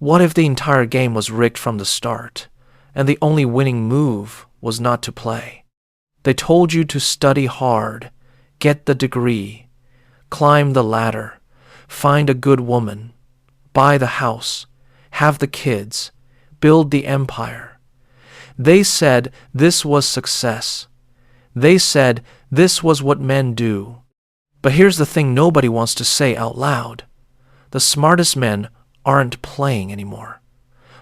What if the entire game was rigged from the start, and the only winning move was not to play? They told you to study hard, get the degree, climb the ladder, find a good woman, buy the house, have the kids, build the empire. They said this was success. They said this was what men do. But here's the thing nobody wants to say out loud. The smartest men aren't playing anymore.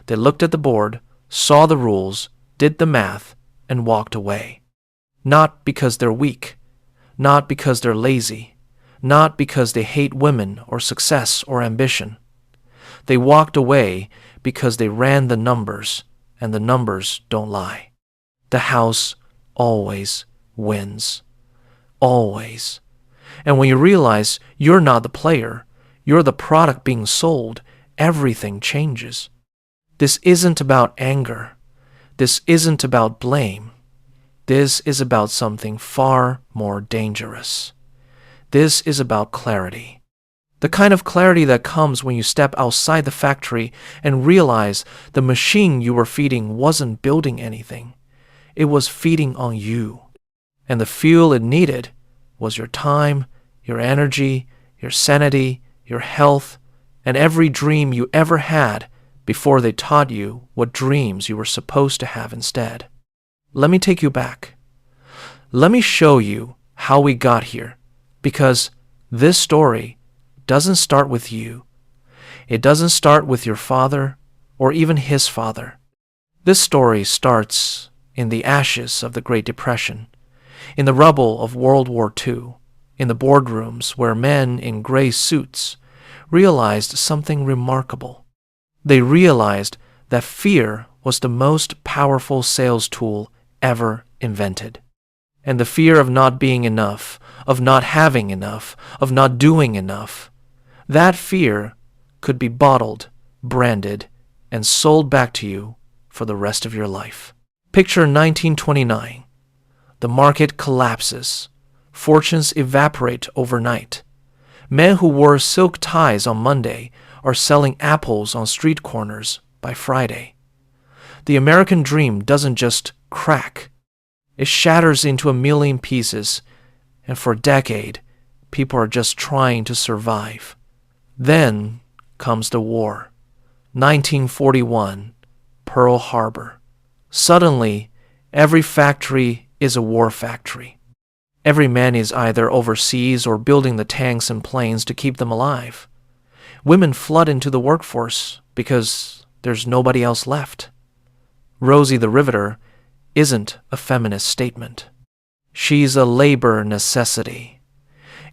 They looked at the board, saw the rules, did the math, and walked away. Not because they're weak, not because they're lazy, not because they hate women or success or ambition. They walked away because they ran the numbers, and the numbers don't lie. The house always wins. Always. And when you realize you're not the player, you're the product being sold, everything changes. This isn't about anger. This isn't about blame. This is about something far more dangerous. This is about clarity. The kind of clarity that comes when you step outside the factory and realize the machine you were feeding wasn't building anything. It was feeding on you. And the fuel it needed was your time, your energy, your sanity, your health, and every dream you ever had before they taught you what dreams you were supposed to have instead. Let me take you back. Let me show you how we got here, because this story doesn't start with you. It doesn't start with your father or even his father. This story starts in the ashes of the Great Depression, in the rubble of World War II, in the boardrooms where men in gray suits realized something remarkable. They realized that fear was the most powerful sales tool ever invented. And the fear of not being enough, of not having enough, of not doing enough, that fear could be bottled, branded, and sold back to you for the rest of your life. Picture 1929. The market collapses. Fortunes evaporate overnight. Men who wore silk ties on Monday are selling apples on street corners by Friday. The American dream doesn't just crack. It shatters into a million pieces, and for a decade, people are just trying to survive. Then comes the war. 1941, Pearl Harbor. Suddenly, every factory is a war factory. Every man is either overseas or building the tanks and planes to keep them alive. Women flood into the workforce because there's nobody else left. Rosie the Riveter isn't a feminist statement. She's a labor necessity.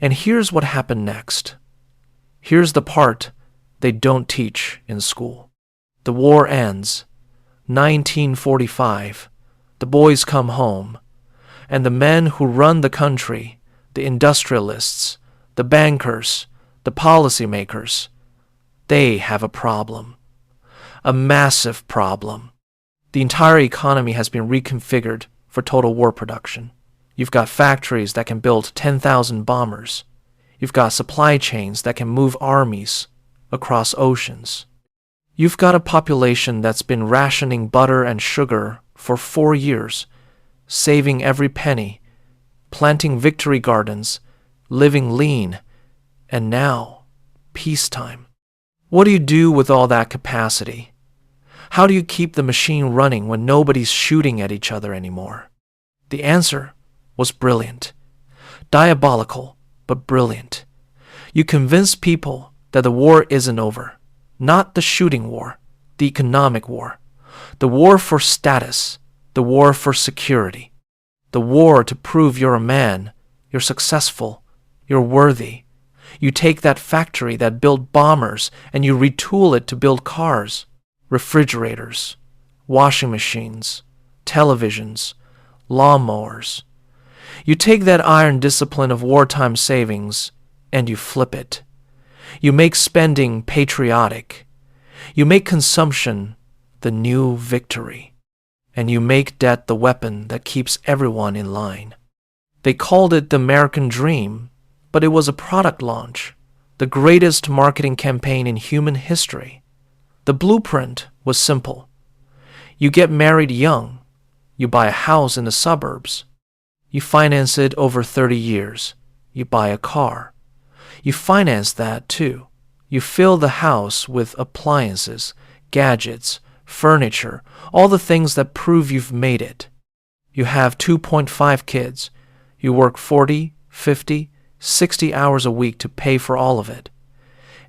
And here's what happened next. Here's the part they don't teach in school. The war ends. 1945. The boys come home. And the men who run the country, the industrialists, the bankers, the policymakers, they have a problem. A massive problem. The entire economy has been reconfigured for total war production. You've got factories that can build 10,000 bombers. You've got supply chains that can move armies across oceans. You've got a population that's been rationing butter and sugar for 4 years, saving every penny, planting victory gardens, living lean, and now, peacetime. What do you do with all that capacity? How do you keep the machine running when nobody's shooting at each other anymore? The answer was brilliant. Diabolical, but brilliant. You convince people that the war isn't over. Not the shooting war, the economic war. The war for status, the war for security. The war to prove you're a man, you're successful, you're worthy. You take that factory that built bombers and you retool it to build cars, refrigerators, washing machines, televisions, lawnmowers. You take that iron discipline of wartime savings and you flip it. You make spending patriotic. You make consumption the new victory. And you make debt the weapon that keeps everyone in line. They called it the American Dream, but it was a product launch, the greatest marketing campaign in human history. The blueprint was simple. You get married young. You buy a house in the suburbs. You finance it over 30 years. You buy a car. You finance that too. You fill the house with appliances, gadgets, furniture, all the things that prove you've made it. You have 2.5 kids. You work 40, 50, 60 hours a week to pay for all of it.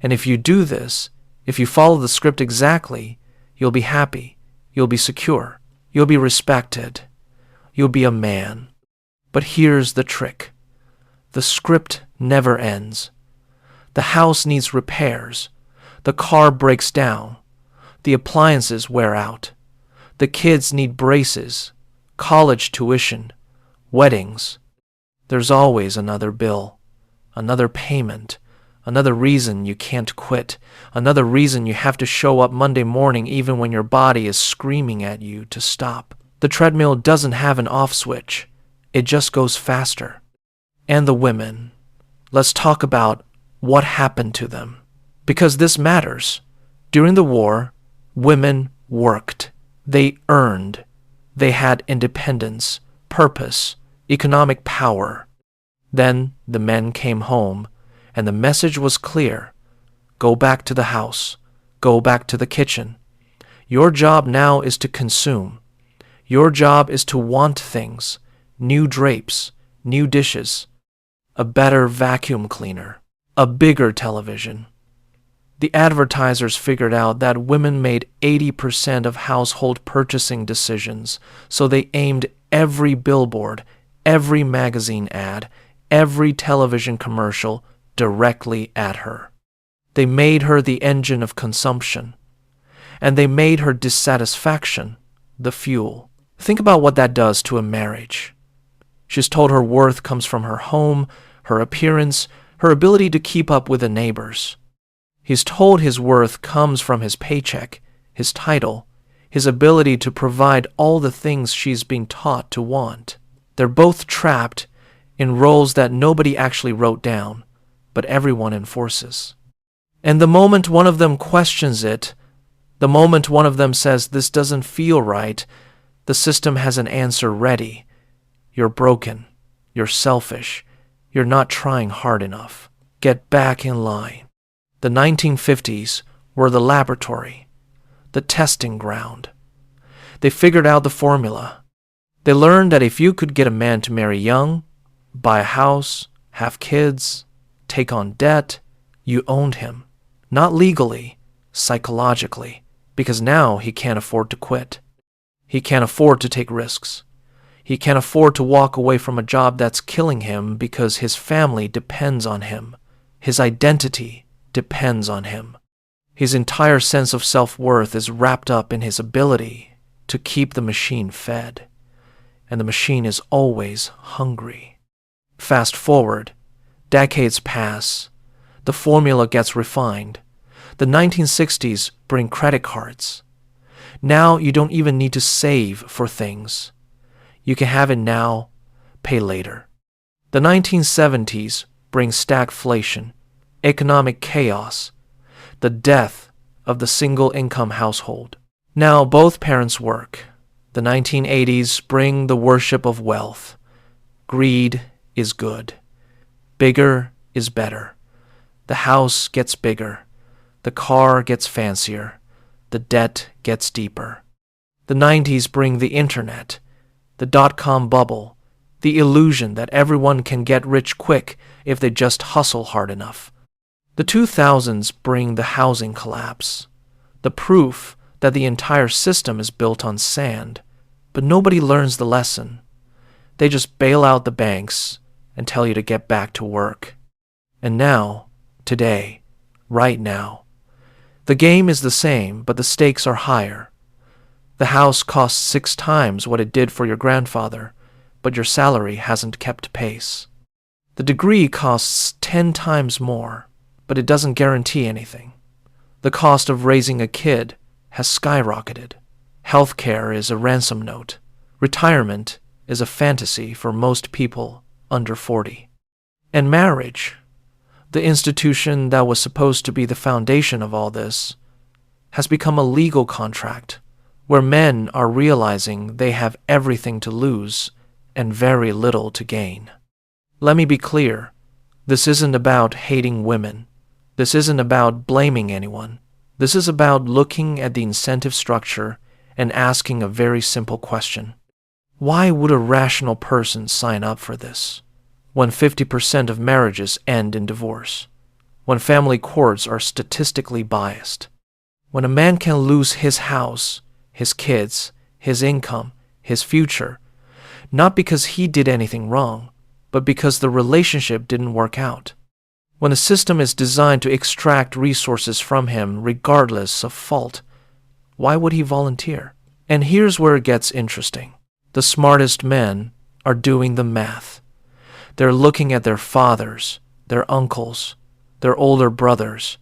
And if you do this, if you follow the script exactly, you'll be happy, you'll be secure, you'll be respected, you'll be a man. But here's the trick. The script never ends. The house needs repairs. The car breaks down. The appliances wear out. The kids need braces, college tuition, weddings. There's always another bill, another payment, another reason you can't quit, another reason you have to show up Monday morning even when your body is screaming at you to stop. The treadmill doesn't have an off switch. It just goes faster. And the women. Let's talk about what happened to them. Because this matters. During the war, women worked. They earned. They had independence, purpose, economic power. Then the men came home, and the message was clear. Go back to the house. Go back to the kitchen. Your job now is to consume. Your job is to want things, new drapes, new dishes, a better vacuum cleaner, a bigger television. The advertisers figured out that women made 80% of household purchasing decisions, so they aimed every billboard, every magazine ad, every television commercial directly at her. They made her the engine of consumption, and they made her dissatisfaction the fuel. Think about what that does to a marriage. She's told her worth comes from her home, her appearance, her ability to keep up with the neighbors. He's told his worth comes from his paycheck, his title, his ability to provide all the things she's being taught to want. They're both trapped in roles that nobody actually wrote down, but everyone enforces. And the moment one of them questions it, the moment one of them says, "This doesn't feel right," the system has an answer ready. You're broken. You're selfish. You're not trying hard enough. Get back in line. The 1950s were the laboratory, the testing ground. They figured out the formula. They learned that if you could get a man to marry young, buy a house, have kids, take on debt, you owned him. Not legally, psychologically, because now he can't afford to quit. He can't afford to take risks. He can't afford to walk away from a job that's killing him because his family depends on him. His identity depends on him. His entire sense of self-worth is wrapped up in his ability to keep the machine fed. And the machine is always hungry. Fast forward, decades pass. The formula gets refined. The 1960s bring credit cards. Now you don't even need to save for things. You can have it now, pay later. The 1970s bring stagflation, economic chaos, the death of the single-income household. Now both parents work. The 1980s bring the worship of wealth. Greed is good. Bigger is better. The house gets bigger. The car gets fancier. The debt gets deeper. The 90s bring the internet, the dot-com bubble, the illusion that everyone can get rich quick if they just hustle hard enough. The 2000s bring the housing collapse, the proof that the entire system is built on sand, but nobody learns the lesson. They just bail out the banks and tell you to get back to work. And now, today, right now, the game is the same, but the stakes are higher. The house costs 6 times what it did for your grandfather, but your salary hasn't kept pace. The degree costs 10 times more, but it doesn't guarantee anything. The cost of raising a kid has skyrocketed. Healthcare is a ransom note. Retirement is a fantasy for most people under 40. And marriage, the institution that was supposed to be the foundation of all this, has become a legal contract where men are realizing they have everything to lose and very little to gain. Let me be clear. This isn't about hating women. This isn't about blaming anyone. This is about looking at the incentive structure and asking a very simple question. Why would a rational person sign up for this? When 50% of marriages end in divorce, when family courts are statistically biased, when a man can lose his house, his kids, his income, his future, not because he did anything wrong, but because the relationship didn't work out. When the system is designed to extract resources from him regardless of fault, why would he volunteer? And here's where it gets interesting. The smartest men are doing the math. They're looking at their fathers, their uncles, their older brothers.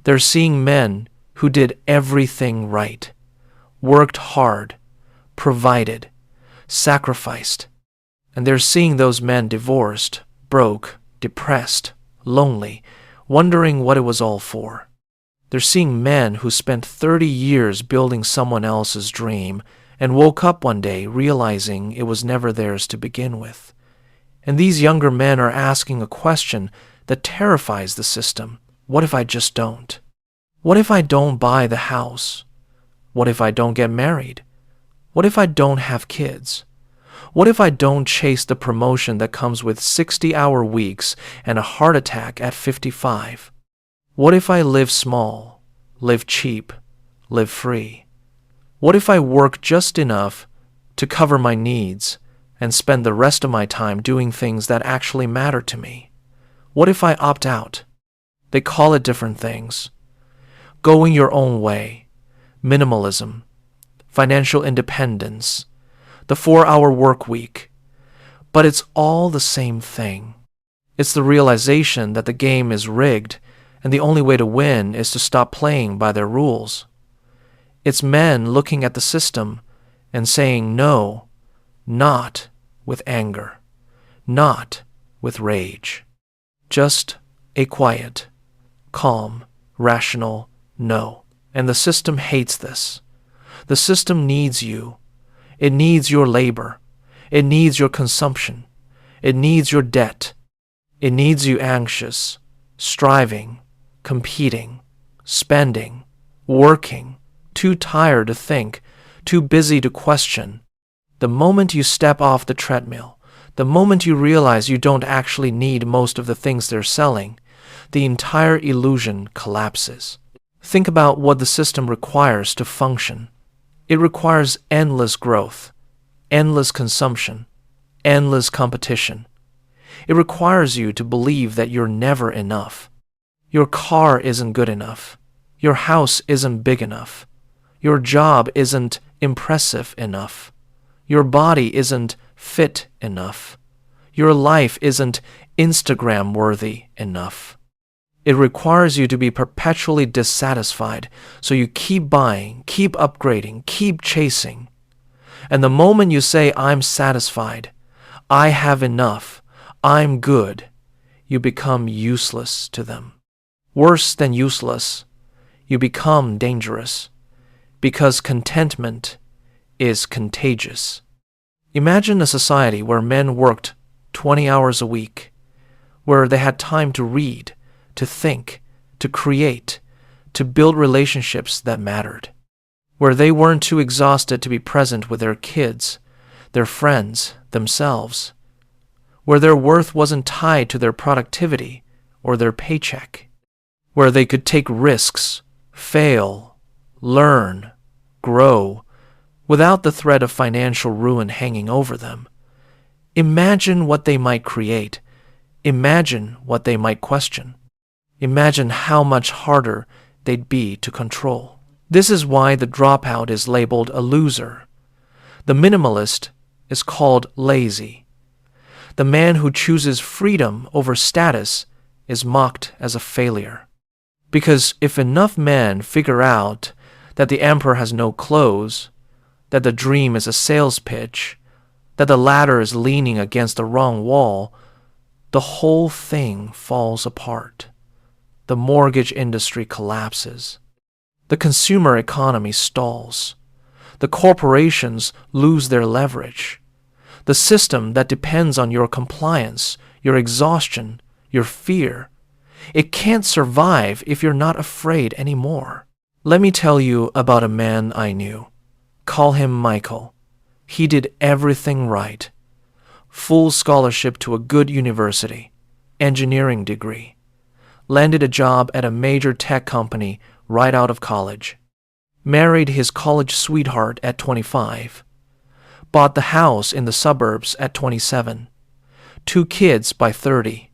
They're seeing men who did everything right, worked hard, provided, sacrificed. And they're seeing those men divorced, broke, depressed, lonely, wondering what it was all for. They're seeing men who spent 30 years building someone else's dream and woke up one day realizing it was never theirs to begin with. And these younger men are asking a question that terrifies the system. What if I just don't? What if I don't buy the house? What if I don't get married? What if I don't have kids? What if I don't chase the promotion that comes with 60-hour weeks and a heart attack at 55? What if I live small, live cheap, live free? What if I work just enough to cover my needs and spend the rest of my time doing things that actually matter to me? What if I opt out? They call it different things. Going your own way, minimalism, financial independence, the 4-hour work week. But it's all the same thing. It's the realization that the game is rigged and the only way to win is to stop playing by their rules. It's men looking at the system and saying no, not with anger, not with rage. Just a quiet, calm, rational no. And the system hates this. The system needs you. It needs your labor. It needs your consumption. It needs your debt. It needs you anxious, striving, competing, spending, working, too tired to think, too busy to question. The moment you step off the treadmill, the moment you realize you don't actually need most of the things they're selling, the entire illusion collapses. Think about what the system requires to function. It requires endless growth, endless consumption, endless competition. It requires you to believe that you're never enough. Your car isn't good enough. Your house isn't big enough. Your job isn't impressive enough. Your body isn't fit enough. Your life isn't Instagram-worthy enough. It requires you to be perpetually dissatisfied, so you keep buying, keep upgrading, keep chasing. And the moment you say, I'm satisfied, I have enough, I'm good, you become useless to them. Worse than useless, you become dangerous, because contentment is contagious. Imagine a society where men worked 20 hours a week, where they had time to read, to think, to create, to build relationships that mattered, where they weren't too exhausted to be present with their kids, their friends, themselves, where their worth wasn't tied to their productivity or their paycheck, where they could take risks, fail, learn, grow, without the threat of financial ruin hanging over them. Imagine what they might create. Imagine what they might question. Imagine how much harder they'd be to control. This is why the dropout is labeled a loser. The minimalist is called lazy. The man who chooses freedom over status is mocked as a failure. Because if enough men figure out that the emperor has no clothes, that the dream is a sales pitch, that the ladder is leaning against the wrong wall, the whole thing falls apart. The mortgage industry collapses. The consumer economy stalls. The corporations lose their leverage. The system that depends on your compliance, your exhaustion, your fear, it can't survive if you're not afraid anymore. Let me tell you about a man I knew. Call him Michael. He did everything right. Full scholarship to a good university, engineering degree. Landed a job at a major tech company right out of college. Married his college sweetheart at 25. Bought the house in the suburbs at 27. 2 kids by 30.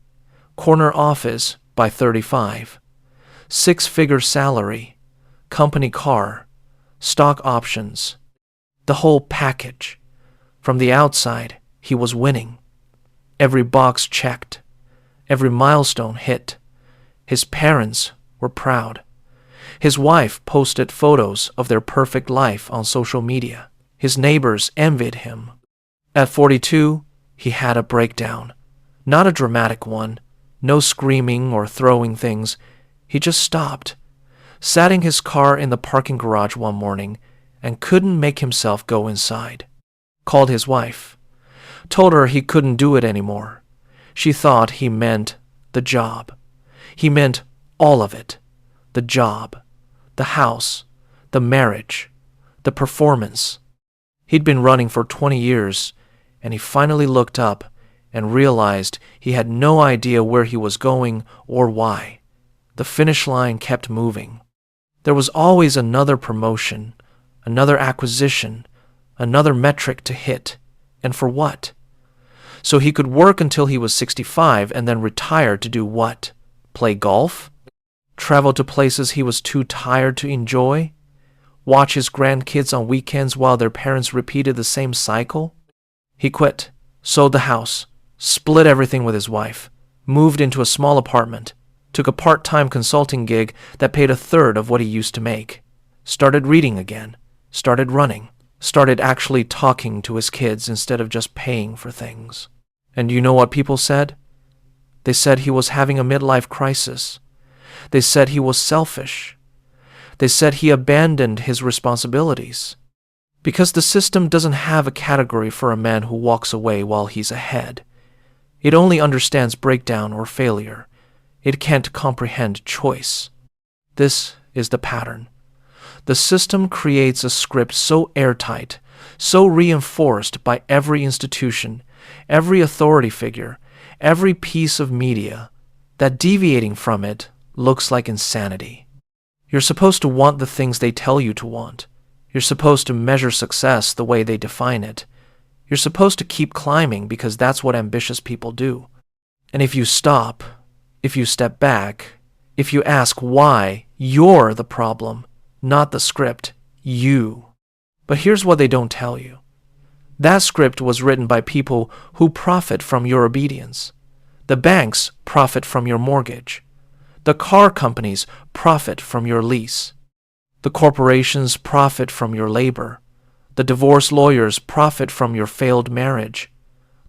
Corner office by 35. 6-figure salary. Company car. Stock options. The whole package. From the outside, he was winning. Every box checked. Every milestone hit. His parents were proud. His wife posted photos of their perfect life on social media. His neighbors envied him. At 42, he had a breakdown. Not a dramatic one. No screaming or throwing things. He just stopped. Sat in his car in the parking garage one morning and couldn't make himself go inside. Called his wife. Told her he couldn't do it anymore. She thought he meant the job. He meant all of it. The job, the house, the marriage, the performance. He'd been running for 20 years, and he finally looked up and realized he had no idea where he was going or why. The finish line kept moving. There was always another promotion, another acquisition, another metric to hit. And for what? So he could work until he was 65 and then retire to do what? Play golf? Travel to places he was too tired to enjoy? Watch his grandkids on weekends while their parents repeated the same cycle? He quit, sold the house, split everything with his wife, moved into a small apartment, took a part-time consulting gig that paid 1/3 of what he used to make, started reading again, started running, started actually talking to his kids instead of just paying for things. And you know what people said? They said he was having a midlife crisis. They said he was selfish. They said he abandoned his responsibilities. Because the system doesn't have a category for a man who walks away while he's ahead. It only understands breakdown or failure. It can't comprehend choice. This is the pattern. The system creates a script so airtight, so reinforced by every institution, every authority figure, every piece of media, that deviating from it looks like insanity. You're supposed to want the things they tell you to want. You're supposed to measure success the way they define it. You're supposed to keep climbing because that's what ambitious people do. And if you stop, if you step back, if you ask why, you're the problem, not the script, you. But here's what they don't tell you. That script was written by people who profit from your obedience. The banks profit from your mortgage. The car companies profit from your lease. The corporations profit from your labor. The divorce lawyers profit from your failed marriage.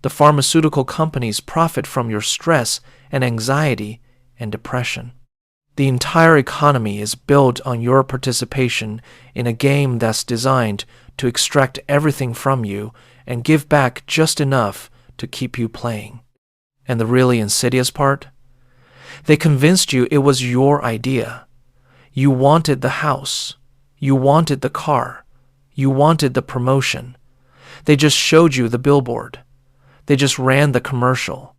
The pharmaceutical companies profit from your stress and anxiety and depression. The entire economy is built on your participation in a game that's designed to extract everything from you and give back just enough to keep you playing. And the really insidious part? They convinced you it was your idea. You wanted the house. You wanted the car. You wanted the promotion. They just showed you the billboard. They just ran the commercial.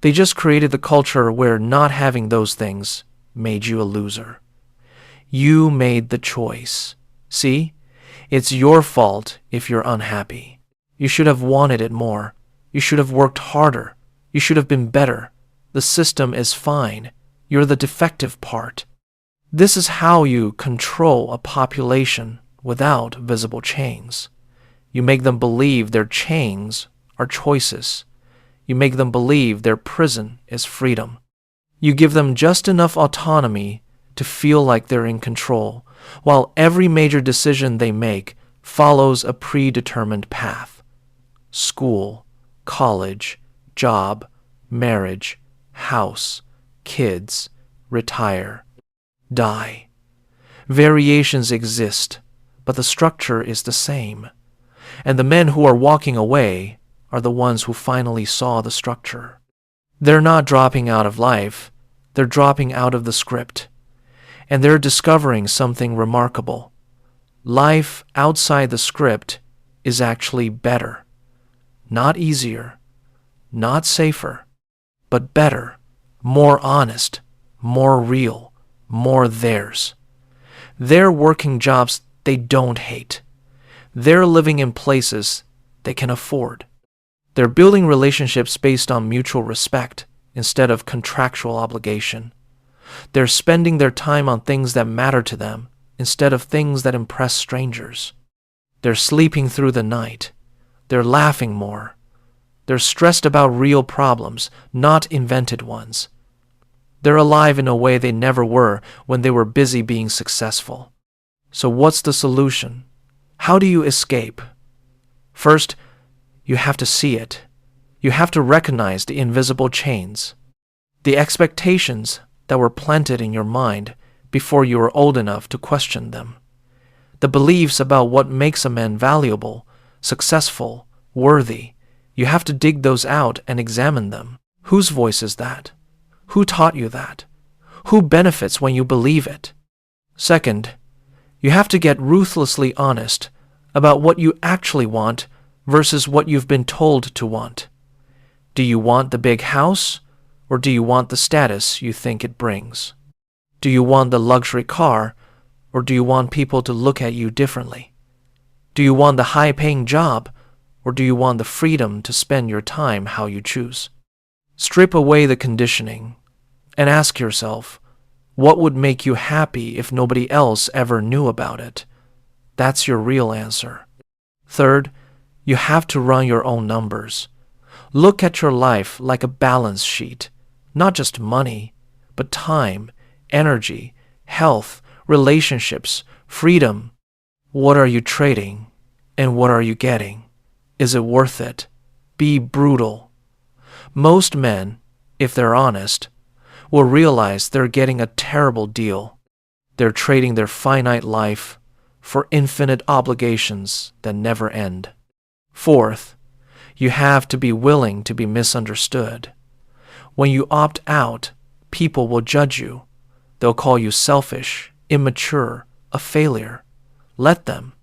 They just created the culture where not having those things made you a loser. You made the choice. See? It's your fault if you're unhappy. You should have wanted it more. You should have worked harder. You should have been better. The system is fine. You're the defective part. This is how you control a population without visible chains. You make them believe their chains are choices. You make them believe their prison is freedom. You give them just enough autonomy to feel like they're in control, while every major decision they make follows a predetermined path. School, college, job, marriage, house, kids, retire, die. Variations exist, but the structure is the same. And the men who are walking away are the ones who finally saw the structure. They're not dropping out of life, they're dropping out of the script. And they're discovering something remarkable. Life outside the script is actually better. Not easier, not safer, but better, more honest, more real, more theirs. They're working jobs they don't hate. They're living in places they can afford. They're building relationships based on mutual respect instead of contractual obligation. They're spending their time on things that matter to them instead of things that impress strangers. They're sleeping through the night. They're laughing more. They're stressed about real problems, not invented ones. They're alive in a way they never were when they were busy being successful. So what's the solution? How do you escape? First, you have to see it. You have to recognize the invisible chains, the expectations that were planted in your mind before you were old enough to question them, the beliefs about what makes a man valuable, successful, worthy. You have to dig those out and examine them. Whose voice is that? Who taught you that? Who benefits when you believe it? Second, you have to get ruthlessly honest about what you actually want versus what you've been told to want. Do you want the big house, or do you want the status you think it brings? Do you want the luxury car, or do you want people to look at you differently? Do you want the high-paying job, or do you want the freedom to spend your time how you choose? Strip away the conditioning and ask yourself, what would make you happy if nobody else ever knew about it? That's your real answer. Third, you have to run your own numbers. Look at your life like a balance sheet, not just money, but time, energy, health, relationships, freedom. What are you trading, and what are you getting? Is it worth it? Be brutal. Most men, if they're honest, will realize they're getting a terrible deal. They're trading their finite life for infinite obligations that never end. Fourth, you have to be willing to be misunderstood. When you opt out, people will judge you. They'll call you selfish, immature, a failure. Let them.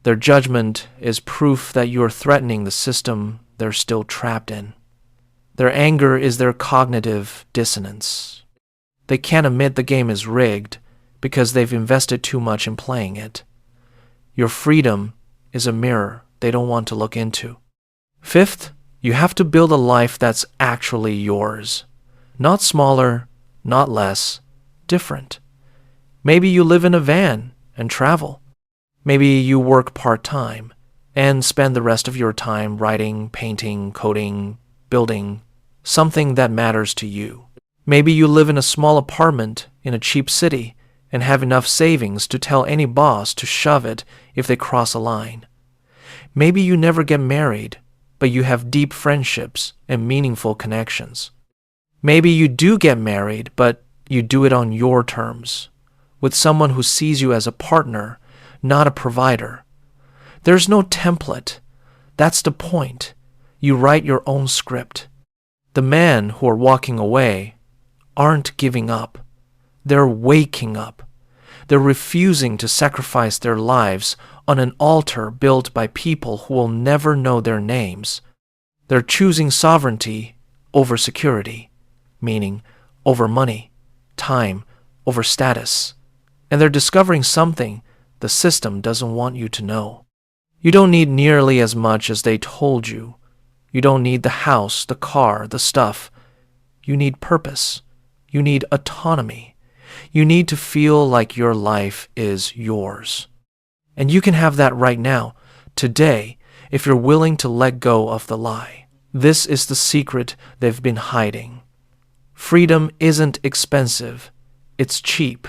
Their judgment is proof that you're threatening the system they're still trapped in. Their anger is their cognitive dissonance. They can't admit the game is rigged because they've invested too much in playing it. Your freedom is a mirror they don't want to look into. Fifth, you have to build a life that's actually yours. Not smaller, not less, different. Maybe you live in a van and travel. Maybe you work part-time and spend the rest of your time writing, painting, coding, building something that matters to you. Maybe you live in a small apartment in a cheap city and have enough savings to tell any boss to shove it if they cross a line. Maybe you never get married, but you have deep friendships and meaningful connections. Maybe you do get married, but you do it on your terms, with someone who sees you as a partner, not a provider. There's no template. That's the point. You write your own script. The men who are walking away aren't giving up. They're waking up. They're refusing to sacrifice their lives on an altar built by people who will never know their names. They're choosing sovereignty over security, meaning over money, time, over status. And they're discovering something the system doesn't want you to know. You don't need nearly as much as they told you. You don't need the house, the car, the stuff. You need purpose. You need autonomy. You need to feel like your life is yours. And you can have that right now, today, if you're willing to let go of the lie. This is the secret they've been hiding. Freedom isn't expensive. It's cheap.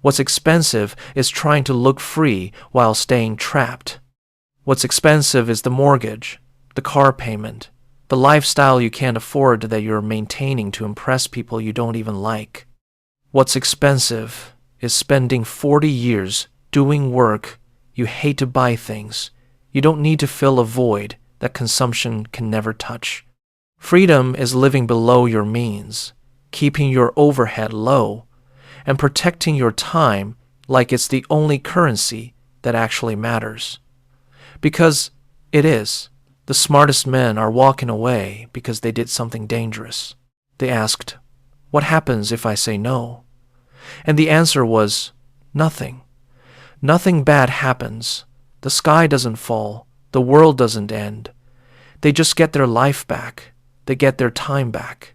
What's expensive is trying to look free while staying trapped. What's expensive is the mortgage, the car payment, the lifestyle you can't afford that you're maintaining to impress people you don't even like. What's expensive is spending 40 years doing work you hate to buy things you don't need to fill a void that consumption can never touch. Freedom is living below your means, keeping your overhead low, and protecting your time like it's the only currency that actually matters. Because it is. The smartest men are walking away because they did something dangerous. They asked, "What happens if I say no?" And the answer was, "Nothing. Nothing bad happens. The sky doesn't fall. The world doesn't end. They just get their life back. They get their time back.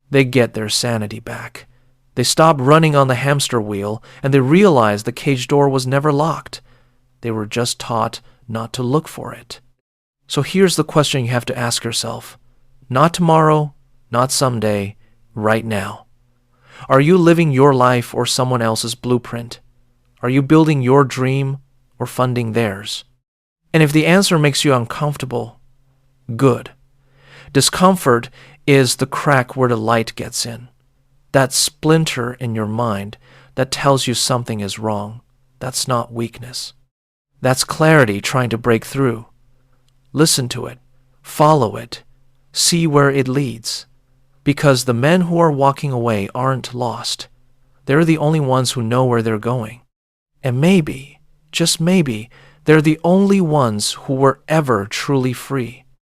They get their sanity back. They stop running on the hamster wheel, and they realize the cage door was never locked. They were just taught not to look for it." So here's the question you have to ask yourself. Not tomorrow, not someday, right now. Are you living your life or someone else's blueprint? Are you building your dream or funding theirs? And if the answer makes you uncomfortable, good. Discomfort is the crack where the light gets in. That splinter in your mind that tells you something is wrong. That's not weakness. That's clarity trying to break through. Listen to it. Follow it. See where it leads. Because the men who are walking away aren't lost. They're the only ones who know where they're going. And maybe, just maybe, they're the only ones who were ever truly free.